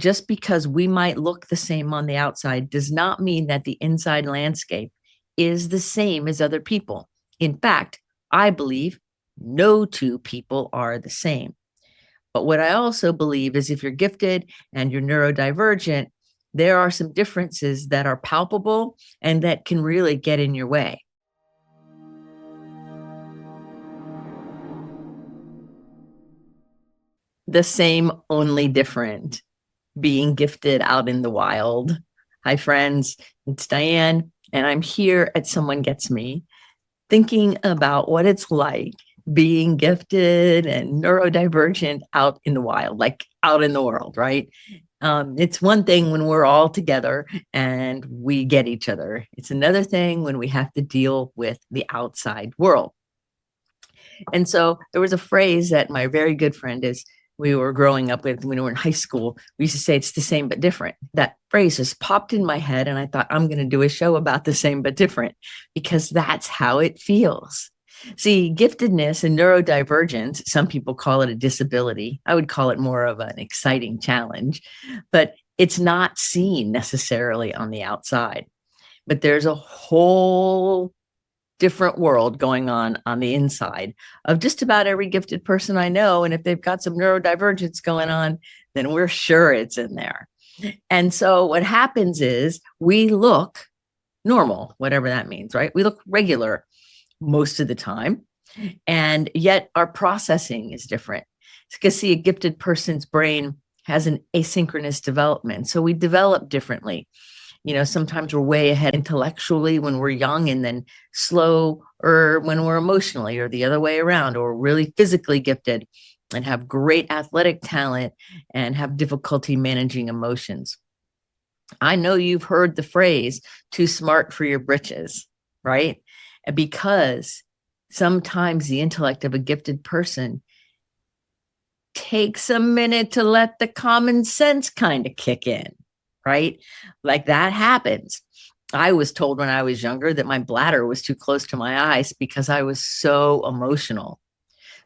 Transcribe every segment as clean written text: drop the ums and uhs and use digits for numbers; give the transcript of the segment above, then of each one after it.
Just because we might look the same on the outside does not mean that the inside landscape is the same as other people. In fact, I believe no two people are the same. But what I also believe is if you're gifted and you're neurodivergent, there are some differences that are palpable and that can really get in your way. The same, only different. Being gifted out in the wild. Hi, friends. It's Diane, and I'm here at Someone Gets Me, thinking about what it's like being gifted and neurodivergent out in the wild, like out in the world, right? It's one thing when we're all together and we get each other. It's another thing when we have to deal with the outside world. And so there was a phrase that my very good friend is we were growing up with when we were in high school. We used to say it's the same but different. That phrase just popped in my head, and I thought I'm going to do a show about the same but different because that's how it feels. See, giftedness and neurodivergence, some people call it a disability. I would call it more of an exciting challenge, but it's not seen necessarily on the outside. But there's a whole different world going on the inside of just about every gifted person I know. And if they've got some neurodivergence going on, then we're sure it's in there. And so what happens is we look normal, whatever that means, right? We look regular most of the time. And yet our processing is different. Because see, a gifted person's brain has an asynchronous development. So we develop differently. Sometimes we're way ahead intellectually when we're young and then slow or when we're emotionally or the other way around, or really physically gifted and have great athletic talent and have difficulty managing emotions. I know you've heard the phrase too smart for your britches, right? Because sometimes the intellect of a gifted person takes a minute to let the common sense kind of kick in. Right? Like that happens. I was told when I was younger that my bladder was too close to my eyes because I was so emotional.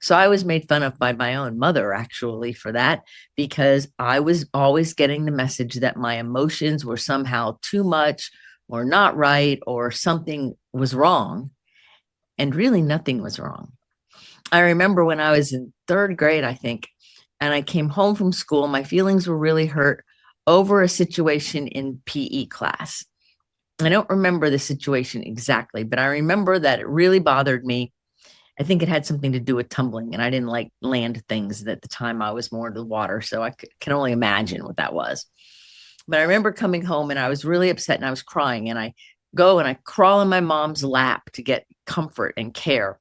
So I was made fun of by my own mother actually for that, because I was always getting the message that my emotions were somehow too much or not right or something was wrong. And really nothing was wrong. I remember when I was in third grade, I think, and I came home from school, my feelings were really hurt over a situation in PE class. I don't remember the situation exactly, but I remember that it really bothered me. I think it had something to do with tumbling, and I didn't like land things at the time. I was more into the water, so I can only imagine what that was. But I remember coming home and I was really upset and I was crying, and I go and I crawl in my mom's lap to get comfort and care.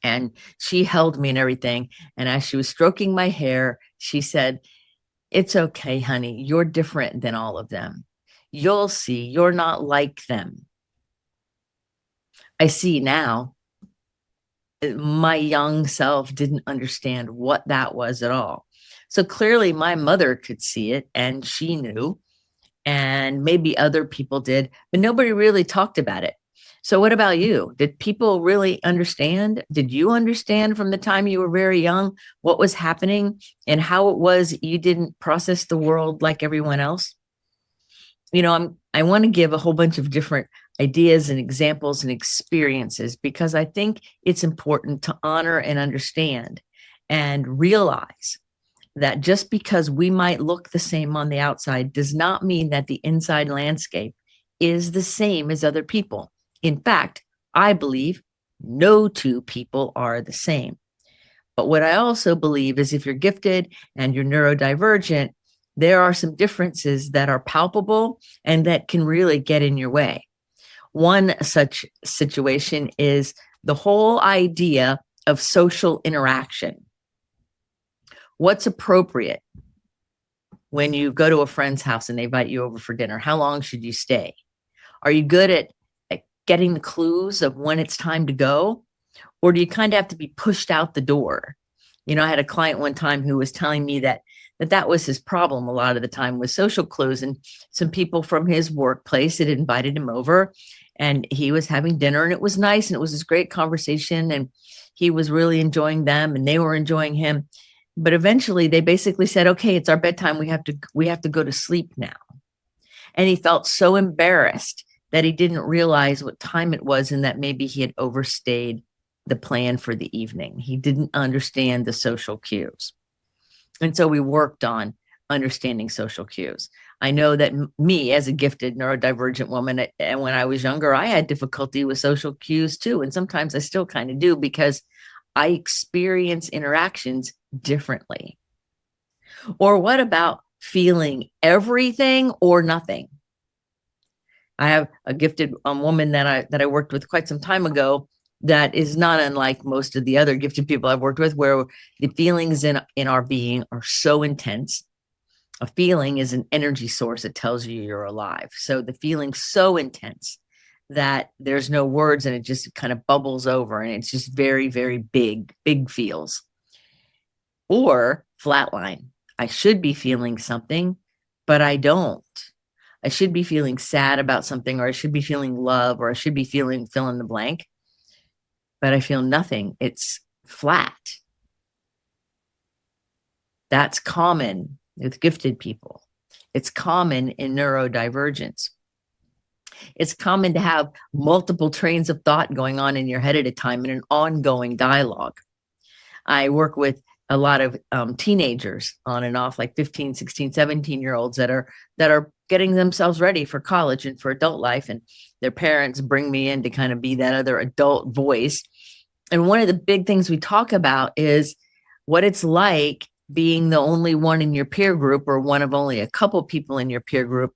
And she held me and everything. And as she was stroking my hair, she said, "It's okay, honey. You're different than all of them. You'll see, you're not like them." I see now my young self didn't understand what that was at all. So clearly my mother could see it and she knew, and maybe other people did, but nobody really talked about it. So what about you? Did people really understand? Did you understand from the time you were very young what was happening and how it was you didn't process the world like everyone else? I want to give a whole bunch of different ideas and examples and experiences because I think it's important to honor and understand and realize that just because we might look the same on the outside does not mean that the inside landscape is the same as other people. In fact, I believe no two people are the same. But what I also believe is if you're gifted and you're neurodivergent, there are some differences that are palpable and that can really get in your way. One such situation is the whole idea of social interaction. What's appropriate when you go to a friend's house and they invite you over for dinner? How long should you stay? Are you good at getting the clues of when it's time to go? Or do you kind of have to be pushed out the door? I had a client one time who was telling me that was his problem a lot of the time with social clues. And some people from his workplace had invited him over and he was having dinner and it was nice. And it was this great conversation and he was really enjoying them and they were enjoying him. But eventually they basically said, okay, it's our bedtime. We have to go to sleep now. And he felt so embarrassed that he didn't realize what time it was and that maybe he had overstayed the plan for the evening. He didn't understand the social cues. And so we worked on understanding social cues. I know that me, as a gifted neurodivergent woman, and when I was younger, I had difficulty with social cues too. And sometimes I still kind of do because I experience interactions differently. Or what about feeling everything or nothing? I have a gifted woman that I worked with quite some time ago that is not unlike most of the other gifted people I've worked with, where the feelings in our being are so intense. A feeling is an energy source that tells you you're alive. So the feeling's so intense that there's no words and it just kind of bubbles over and it's just very, very big feels. Or flatline. I should be feeling something, but I don't. I should be feeling sad about something, or I should be feeling love, or I should be feeling fill in the blank, but I feel nothing. It's flat. That's common with gifted people. It's common in neurodivergence. It's common to have multiple trains of thought going on in your head at a time in an ongoing dialogue. I work with a lot of teenagers on and off, like 15, 16, 17-year-olds that are getting themselves ready for college and for adult life. And their parents bring me in to kind of be that other adult voice. And one of the big things we talk about is what it's like being the only one in your peer group, or one of only a couple people in your peer group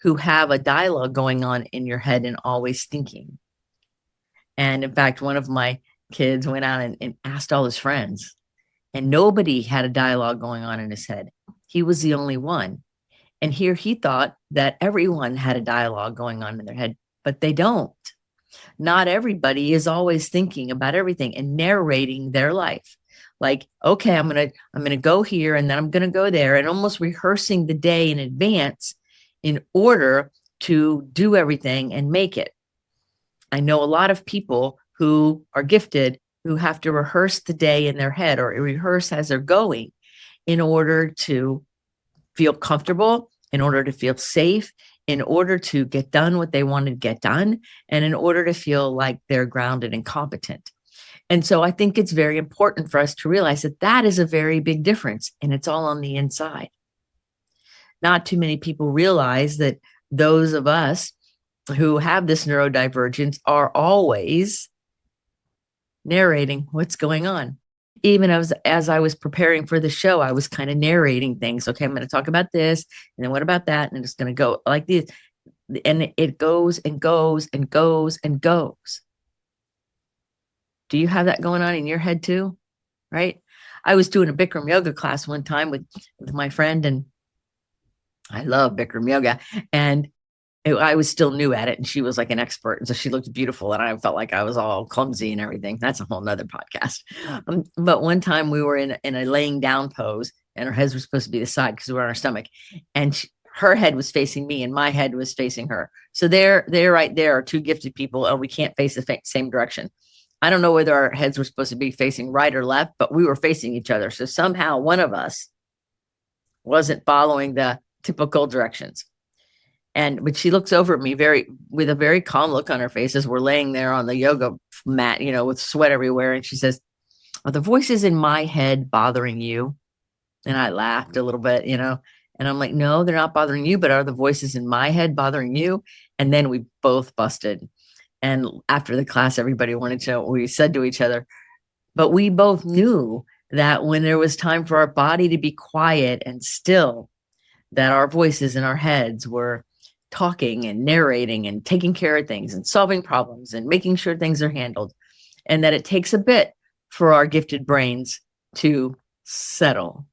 who have a dialogue going on in your head and always thinking. And in fact, one of my kids went out and asked all his friends, and nobody had a dialogue going on in his head. He was the only one. And here he thought that everyone had a dialogue going on in their head, but they don't. Not everybody is always thinking about everything and narrating their life. Like, okay, I'm gonna go here and then I'm gonna go there, and almost rehearsing the day in advance in order to do everything and make it. I know a lot of people who are gifted who have to rehearse the day in their head, or rehearse as they're going, in order to feel comfortable, in order to feel safe, in order to get done what they want to get done, and in order to feel like they're grounded and competent. And so I think it's very important for us to realize that that is a very big difference, and it's all on the inside. Not too many people realize that those of us who have this neurodivergence are always narrating what's going on. Even as I was preparing for the show, I was kind of narrating things. Okay, I'm going to talk about this, and then what about that? And it's going to go like this. And it goes and goes and goes and goes. Do you have that going on in your head too? Right? I was doing a Bikram yoga class one time with my friend, and I love Bikram yoga. And I was still new at it, and she was like an expert. And so she looked beautiful, and I felt like I was all clumsy and everything. That's a whole nother podcast. But one time we were in a laying down pose, and our heads were supposed to be the side because we were on our stomach. And her head was facing me, and my head was facing her. So there right there are two gifted people, and we can't face the same direction. I don't know whether our heads were supposed to be facing right or left, but we were facing each other. So somehow one of us wasn't following the typical directions. But she looks over at me with a very calm look on her face as we're laying there on the yoga mat, with sweat everywhere. And she says, "Are the voices in my head bothering you?" And I laughed a little bit, and I'm like, "No, they're not bothering you, but are the voices in my head bothering you?" And then we both busted. And after the class, everybody wanted to know what we said to each other. But we both knew that when there was time for our body to be quiet and still, that our voices in our heads were talking and narrating and taking care of things and solving problems and making sure things are handled, and that it takes a bit for our gifted brains to settle.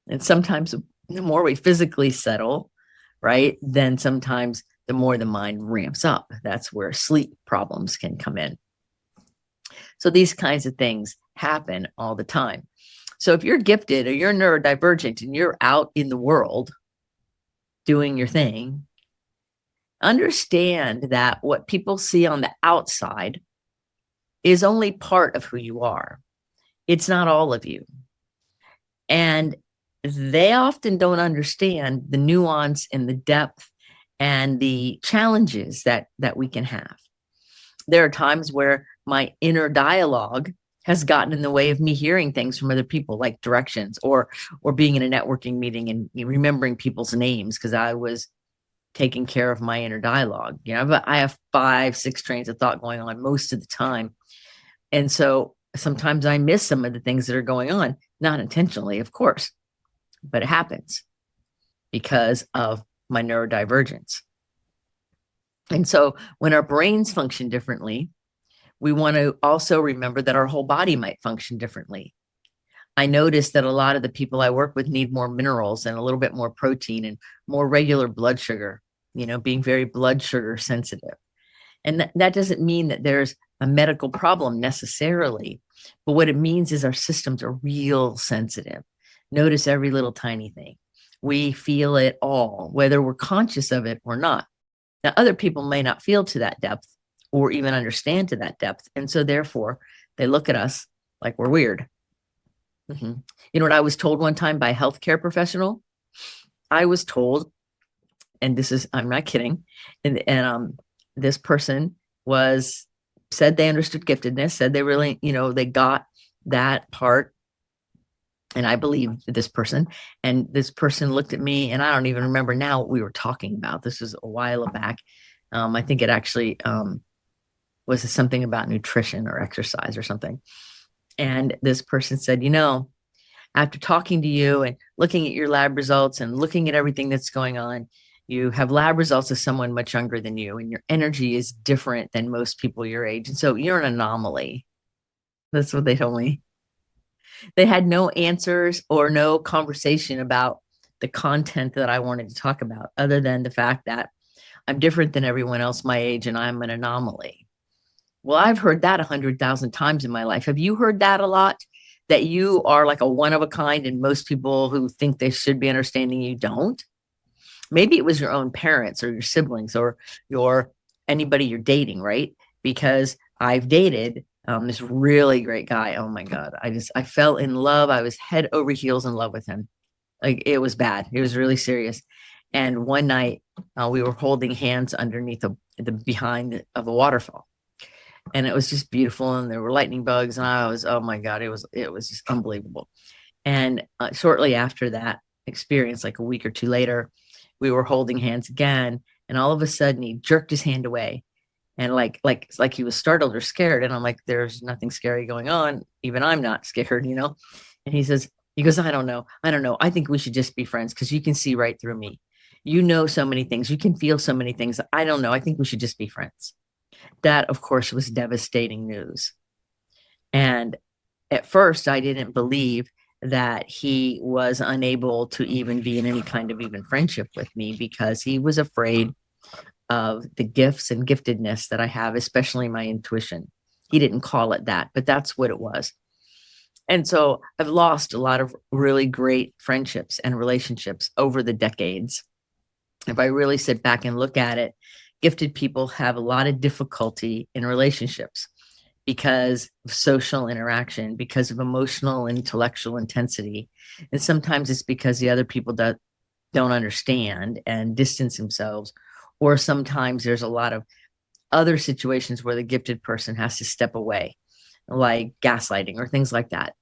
And sometimes the more we physically settle, right, then sometimes the more the mind ramps up. That's where sleep problems can come in. So these kinds of things happen all the time. So if you're gifted or you're neurodivergent and you're out in the world doing your thing, understand that what people see on the outside is only part of who you are. It's not all of you. And they often don't understand the nuance and the depth and the challenges that we can have. There are times where my inner dialogue has gotten in the way of me hearing things from other people, like directions, or being in a networking meeting and remembering people's names because I was taking care of my inner dialogue. But I have 5, 6 trains of thought going on most of the time. And so sometimes I miss some of the things that are going on, not intentionally, of course, but it happens because of my neurodivergence. And so when our brains function differently, we want to also remember that our whole body might function differently. I noticed that a lot of the people I work with need more minerals and a little bit more protein and more regular blood sugar, being very blood sugar sensitive. And that doesn't mean that there's a medical problem necessarily, but what it means is our systems are real sensitive. Notice every little tiny thing. We feel it all, whether we're conscious of it or not. Now, other people may not feel to that depth or even understand to that depth. And so therefore, they look at us like we're weird. Mm-hmm. You know what I was told one time by a healthcare professional? I was told, and I'm not kidding, and this person said they understood giftedness, said they really, they got that part. And I believed this person. And this person looked at me, and I don't even remember now what we were talking about. This was a while back. I think it actually was something about nutrition or exercise or something. And this person said, after talking to you and looking at your lab results and looking at everything that's going on, you have lab results of someone much younger than you, and your energy is different than most people your age. And so you're an anomaly. That's what they told me. They had no answers or no conversation about the content that I wanted to talk about, other than the fact that I'm different than everyone else my age and I'm an anomaly. Well, I've heard that 100,000 times in my life. Have you heard that a lot? That you are like a one of a kind, and most people who think they should be understanding you don't? Maybe it was your own parents or your siblings or anybody you're dating, right? Because I've dated this really great guy. Oh my God. I fell in love. I was head over heels in love with him. Like, it was bad. It was really serious. And one night we were holding hands underneath the behind of a waterfall. And it was just beautiful. And there were lightning bugs. And oh my God, it was just unbelievable. And shortly after that experience, like a week or two later, we were holding hands again. And all of a sudden he jerked his hand away. And like he was startled or scared. And I'm like, there's nothing scary going on. Even I'm not scared, And he goes, I don't know. I think we should just be friends because you can see right through me. You know so many things. You can feel so many things. I don't know. I think we should just be friends. That, of course, was devastating news. And at first, I didn't believe that he was unable to even be in any kind of even friendship with me because he was afraid of the gifts and giftedness that I have, especially my intuition. He didn't call it that, but that's what it was. And so I've lost a lot of really great friendships and relationships over the decades. If I really sit back and look at it, gifted people have a lot of difficulty in relationships because of social interaction, because of emotional and intellectual intensity. And sometimes it's because the other people don't understand and distance themselves. Or sometimes there's a lot of other situations where the gifted person has to step away, like gaslighting or things like that.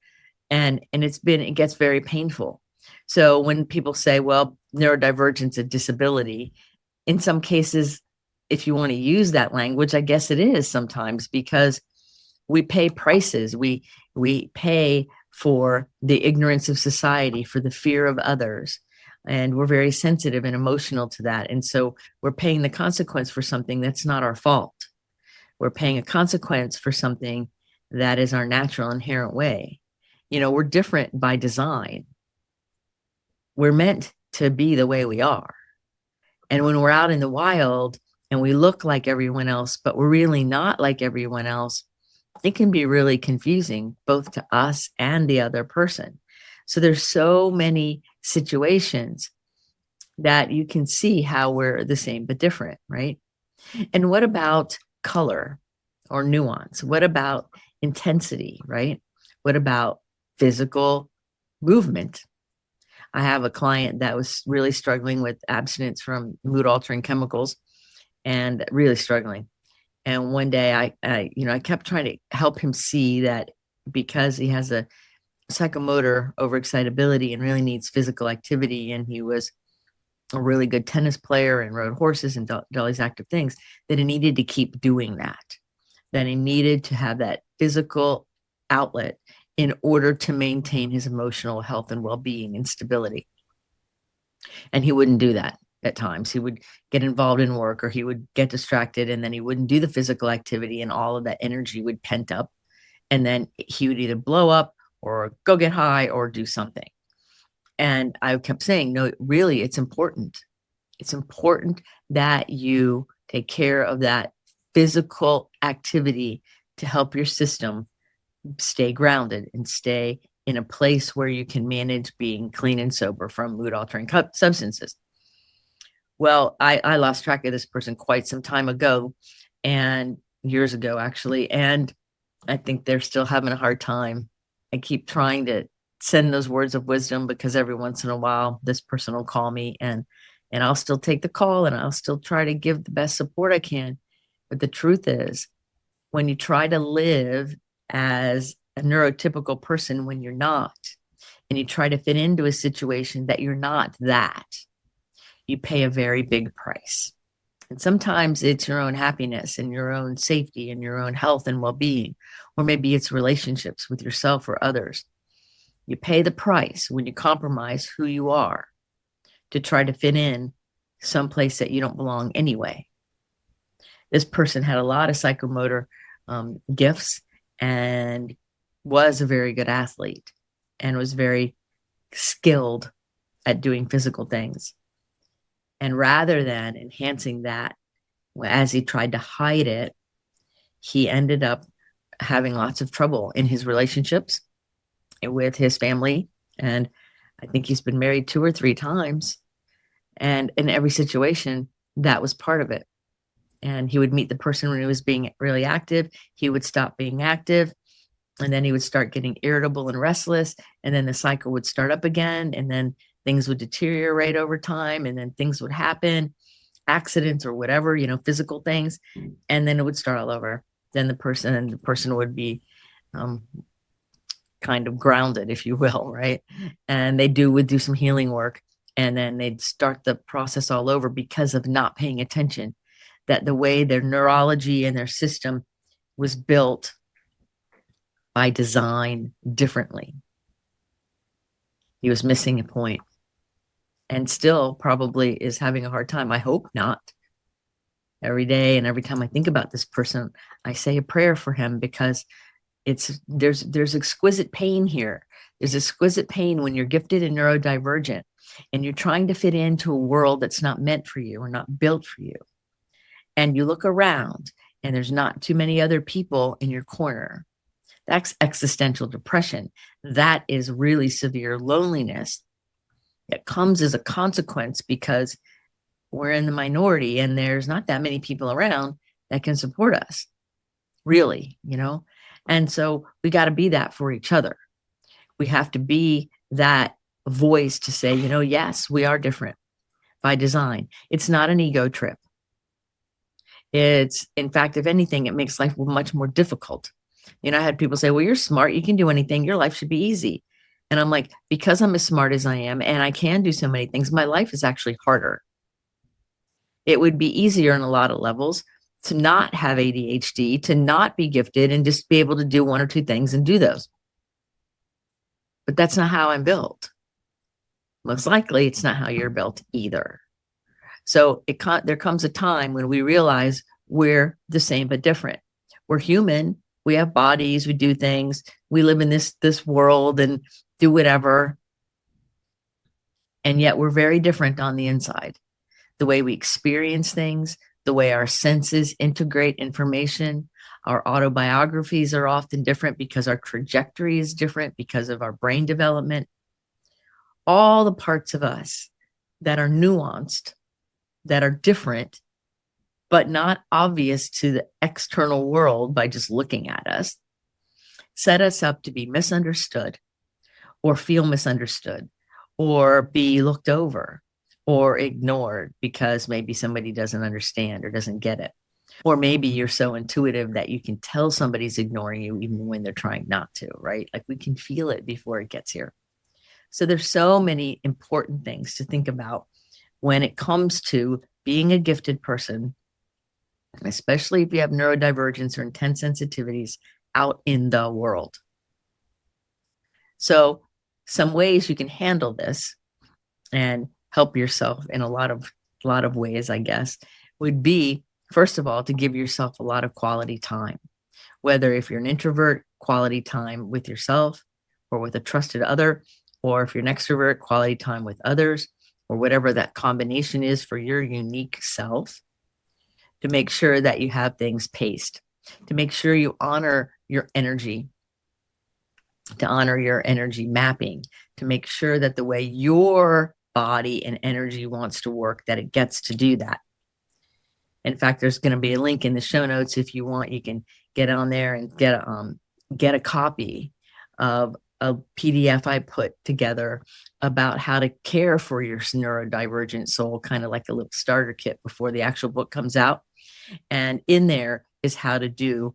And it gets very painful. So when people say, well, neurodivergence is a disability, in some cases, if you want to use that language, I guess it is sometimes, because we pay prices. We pay for the ignorance of society, for the fear of others. And we're very sensitive and emotional to that. And so we're paying the consequence for something that's not our fault. We're paying a consequence for something that is our natural inherent way. We're different by design. We're meant to be the way we are. And when we're out in the wild and we look like everyone else, but we're really not like everyone else, it can be really confusing, both to us and the other person. So there's so many situations that you can see how we're the same but different, right? And what about color or nuance? What about intensity, right? What about physical movement. I have a client that was really struggling with abstinence from mood altering chemicals and really struggling. And one day I kept trying to help him see that because he has a psychomotor overexcitability and really needs physical activity, and he was a really good tennis player and rode horses and did all these active things, that he needed to keep doing that he needed to have that physical outlet in order to maintain his emotional health and well-being and stability. And he wouldn't do that at times. He would get involved in work, or he would get distracted, and then he wouldn't do the physical activity, and all of that energy would pent up, and then he would either blow up or go get high or do something. And I kept saying, no, really, it's important. It's important that you take care of that physical activity to help your system stay grounded and stay in a place where you can manage being clean and sober from mood altering substances. Well, I lost track of this person quite some time ago, and years ago, actually. And I think they're still having a hard time. I keep trying to send those words of wisdom, because every once in a while this person will call me, and I'll still take the call, and I'll still try to give the best support I can. But the truth is, when you try to live as a neurotypical person when you're not, and you try to fit into a situation that you're not that, you pay a very big price. And sometimes it's your own happiness and your own safety and your own health and well-being, or maybe it's relationships with yourself or others. You pay the price when you compromise who you are to try to fit in someplace that you don't belong anyway. This person had a lot of psychomotor gifts, and was a very good athlete, and was very skilled at doing physical things. And rather than enhancing that, as he tried to hide it, he ended up having lots of trouble in his relationships with his family. And I think he's been married 2 or 3 times. And in every situation, that was part of it. And he would meet the person when he was being really active. He would stop being active. And then he would start getting irritable and restless. And then the cycle would start up again. And then things would deteriorate over time. And then things would happen, accidents or whatever, physical things. And then it would start all over. Then the person would be kind of grounded, if you will, right? And would do some healing work. And then they'd start the process all over because of not paying attention, that the way their neurology and their system was built by design differently. He was missing a point, and still probably is having a hard time. I hope not. Every day and every time I think about this person, I say a prayer for him, because there's exquisite pain here. There's exquisite pain when you're gifted and neurodivergent, and you're trying to fit into a world that's not meant for you or not built for you. And you look around and there's not too many other people in your corner. That's existential depression. That is really severe loneliness. It comes as a consequence because we're in the minority and there's not that many people around that can support us, really, And so we got to be that for each other. We have to be that voice to say, yes, we are different by design. It's not an ego trip. It's, in fact, if anything, it makes life much more difficult. I had people say, well, you're smart. You can do anything. Your life should be easy. And I'm like, because I'm as smart as I am and I can do so many things, my life is actually harder. It would be easier on a lot of levels to not have ADHD, to not be gifted and just be able to do 1 or 2 things and do those. But that's not how I'm built. Most likely, it's not how you're built either. So there comes a time when we realize we're the same but different. We're human. We have bodies. We do things. We live in this world and do whatever. And yet we're very different on the inside. The way we experience things, the way our senses integrate information, our autobiographies are often different because our trajectory is different because of our brain development. All the parts of us that are nuanced, that are different, but not obvious to the external world by just looking at us, set us up to be misunderstood or feel misunderstood or be looked over or ignored because maybe somebody doesn't understand or doesn't get it. Or maybe you're so intuitive that you can tell somebody's ignoring you even when they're trying not to, right? Like we can feel it before it gets here. So there's so many important things to think about when it comes to being a gifted person, especially if you have neurodivergence or intense sensitivities out in the world. So some ways you can handle this and help yourself in a lot of ways, I guess, would be, first of all, to give yourself a lot of quality time. Whether if you're an introvert, quality time with yourself or with a trusted other, or if you're an extrovert, quality time with others, or whatever that combination is for your unique self, to make sure that you have things paced, to make sure you honor your energy, to honor your energy mapping, to make sure that the way your body and energy wants to work, that it gets to do that. In fact, there's going to be a link in the show notes. If you want, you can get on there and get a copy of a PDF I put together about how to care for your neurodivergent soul, kind of like a little starter kit before the actual book comes out. And in there is how to do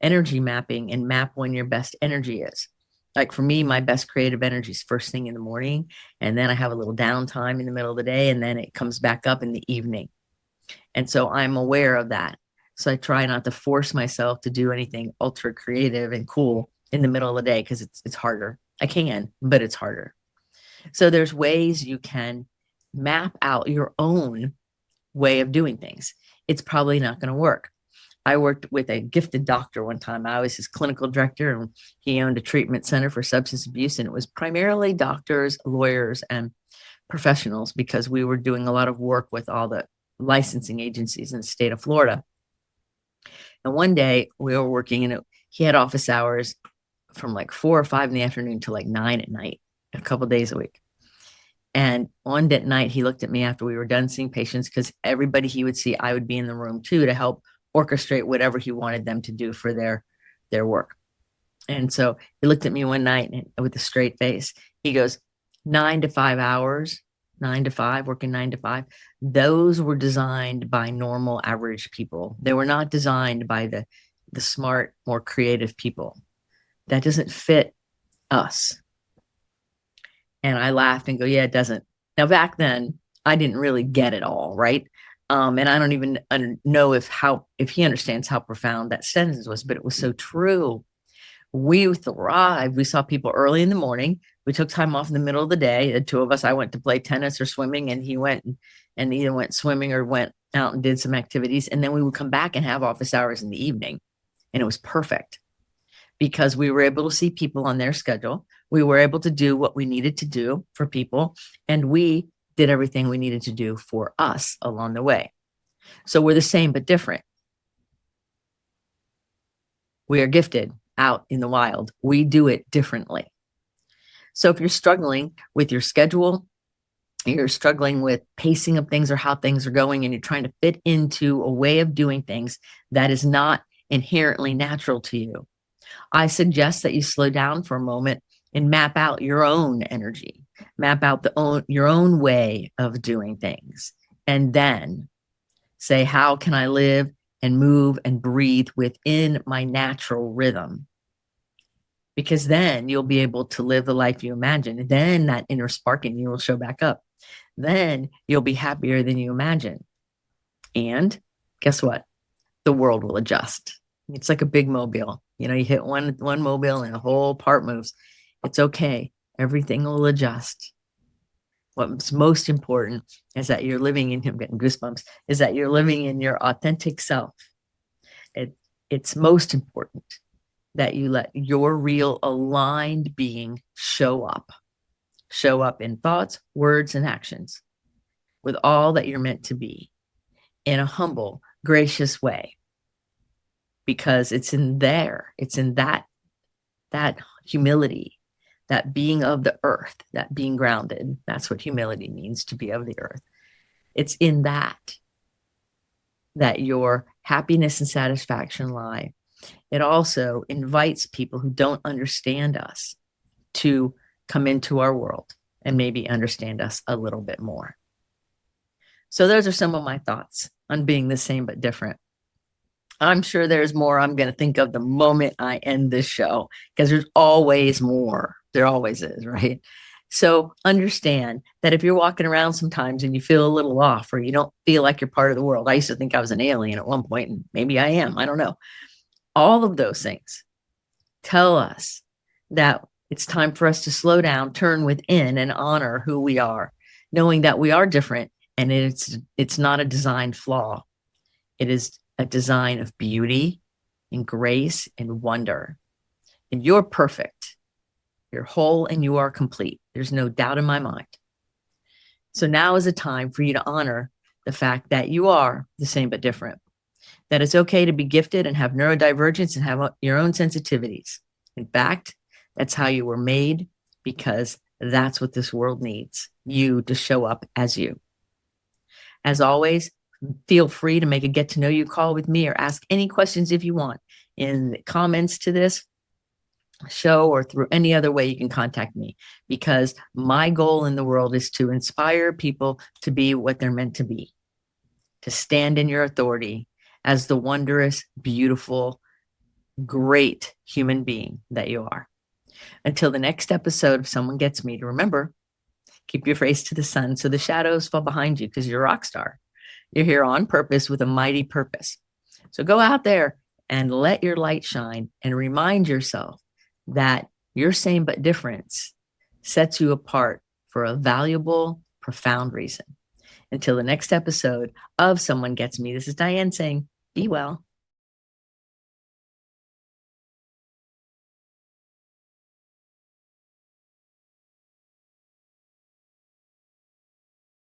energy mapping and map when your best energy is. Like for me, my best creative energy is first thing in the morning, and then I have a little downtime in the middle of the day, and then it comes back up in the evening. And so I'm aware of that. So I try not to force myself to do anything ultra creative and cool in the middle of the day because it's harder. I can, but it's harder. So there's ways you can map out your own way of doing things. It's probably not going to work. I worked with a gifted doctor one time. I was his clinical director, and he owned a treatment center for substance abuse. And it was primarily doctors, lawyers, and professionals because we were doing a lot of work with all the licensing agencies in the state of Florida. And one day we were working, and he had office hours from like 4 or 5 in the afternoon to like 9 at night, a couple of days a week. And one night he looked at me after we were done seeing patients, because everybody he would see, I would be in the room too, to help orchestrate whatever he wanted them to do for their work. And so he looked at me one night and with a straight face, he goes, 9 to 5 hours, 9 to 5, working 9 to 5. Those were designed by normal average people. They were not designed by the smart, more creative people. That doesn't fit us. And I laughed and go, yeah, it doesn't. Now, back then, I didn't really get it all, right? And I don't even know if he understands how profound that sentence was, but it was so true. We thrived. We saw people early in the morning. We took time off in the middle of the day. The two of us, I went to play tennis or swimming, and he went and either went swimming or went out and did some activities. And then we would come back and have office hours in the evening. And it was perfect because we were able to see people on their schedule. We were able to do what we needed to do for people, and we did everything we needed to do for us along the way. So we're the same but different. We are gifted out in the wild. We do it differently. So if you're struggling with your schedule, you're struggling with pacing of things or how things are going, and you're trying to fit into a way of doing things that is not inherently natural to you, I suggest that you slow down for a moment and map out your own energy, map out your own way of doing things, and then say, how can I live and move and breathe within my natural rhythm? Because then you'll be able to live the life you imagine. Then that inner spark in you will show back up. Then you'll be happier than you imagine. And guess what? The world will adjust. It's like a big mobile. You know, you hit one mobile and the whole part moves. It's okay. Everything will adjust. What's most important is that you're living in, I'm getting goosebumps, is that you're living in your authentic self. It's most important that you let your real aligned being show up in thoughts, words, and actions with all that you're meant to be in a humble, gracious way. Because it's in that humility, that being of the earth, that being grounded. That's what humility means, to be of the earth. It's in that your happiness and satisfaction lie. It also invites people who don't understand us to come into our world and maybe understand us a little bit more. So those are some of my thoughts on being the same but different. I'm sure there's more I'm going to think of the moment I end this show, because there's always more. There always is, right? So understand that if you're walking around sometimes and you feel a little off, or you don't feel like you're part of the world. I used to think I was an alien at one point, and maybe I am. I don't know. All of those things tell us that it's time for us to slow down, turn within, and honor who we are, knowing that we are different, and it's not a design flaw. It is a design of beauty and grace and wonder. And you're perfect. You're whole and you are complete. There's no doubt in my mind. So now is a time for you to honor the fact that you are the same but different, that it's okay to be gifted and have neurodivergence and have your own sensitivities. In fact, that's how you were made, because that's what this world needs, you to show up as you. As always, feel free to make a get to know you call with me, or ask any questions if you want in the comments to this show, or through any other way you can contact me, because my goal in the world is to inspire people to be what they're meant to be, to stand in your authority as the wondrous, beautiful, great human being that you are. Until the next episode of Someone Gets Me, to remember, keep your face to the sun so the shadows fall behind you, because you're a rock star. You're here on purpose with a mighty purpose. So go out there and let your light shine, and remind yourself that your same but difference sets you apart for a valuable, profound reason. Until the next episode of Someone Gets Me, this is Dianne saying, be well.